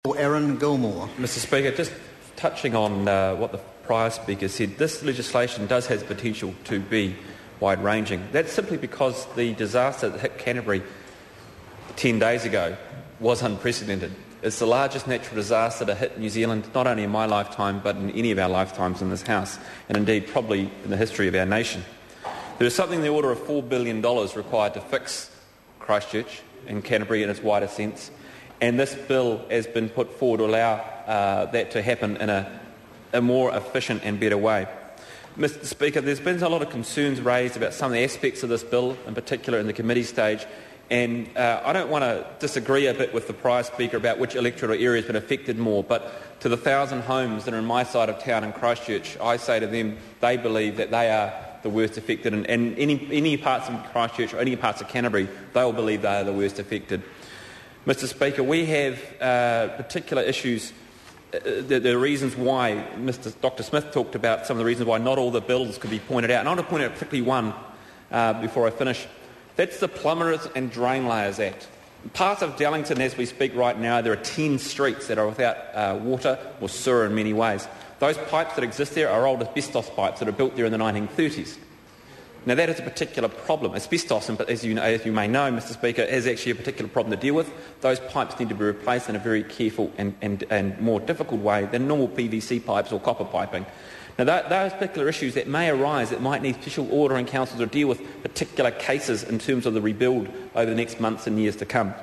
Aaron Gilmore. Mr Speaker, just touching on what the prior Speaker said, this legislation does have potential to be wide-ranging. That's simply because the disaster that hit Canterbury 10 days ago was unprecedented. It's the largest natural disaster to hit New Zealand, not only in my lifetime, but in any of our lifetimes in this House, and indeed probably in the history of our nation. There is something in the order of $4 billion required to fix Christchurch and Canterbury in its wider sense, and this bill has been put forward to allow that to happen in a more efficient and better way. Mr Speaker, there's been a lot of concerns raised about some of the aspects of this bill, in particular in the committee stage, and I don't want to disagree a bit with the prior Speaker about which electoral area has been affected more, but to the 1,000 homes that are in my side of town in Christchurch, I say to them they believe that they are the worst affected, and any parts of Christchurch or any parts of Canterbury, they will believe they are the worst affected. Mr Speaker, we have particular issues. The reasons why Dr Smith talked about some of the reasons why not all the bills could be pointed out. And I want to point out particularly one before I finish. That's the Plumbers and Drain Layers Act. In parts of Dallington, as we speak right now, there are 10 streets that are without water or sewer in many ways. Those pipes that exist there are old asbestos pipes that are built there in the 1930s. Now that is a particular problem. Asbestos, as you may know, Mr Speaker, is actually a particular problem to deal with. Those pipes need to be replaced in a very careful and more difficult way than normal PVC pipes or copper piping. Now those particular issues that may arise that might need special order in council to deal with particular cases in terms of the rebuild over the next months and years to come.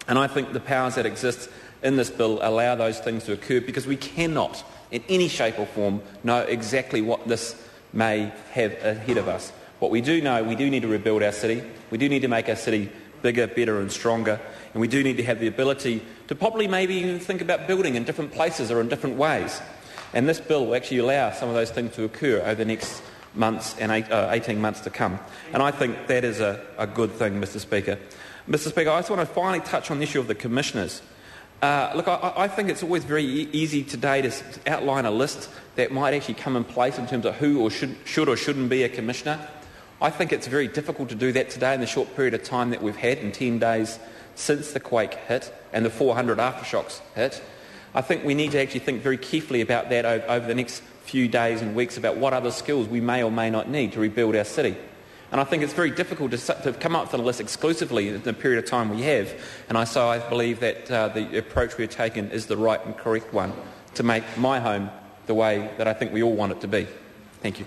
And I think the powers that exist in this bill allow those things to occur because we cannot, in any shape or form, know exactly what this may have ahead of us. What we do know, we do need to rebuild our city, we do need to make our city bigger, better and stronger, and we do need to have the ability to probably maybe even think about building in different places or in different ways. And this bill will actually allow some of those things to occur over the next months and 18 months to come. And I think that is a good thing, Mr Speaker. Mr Speaker, I just want to finally touch on the issue of the commissioners. Look, I think it's always very easy today to outline a list that might actually come in place in terms of who or should or shouldn't be a commissioner. I think it's very difficult to do that today in the short period of time that we've had in 10 days since the quake hit and the 400 aftershocks hit. I think we need to actually think very carefully about that over the next few days and weeks about what other skills we may or may not need to rebuild our city. And I think it's very difficult to come up with a list exclusively in the period of time we have. And I believe that the approach we're taking is the right and correct one to make my home the way that I think we all want it to be. Thank you.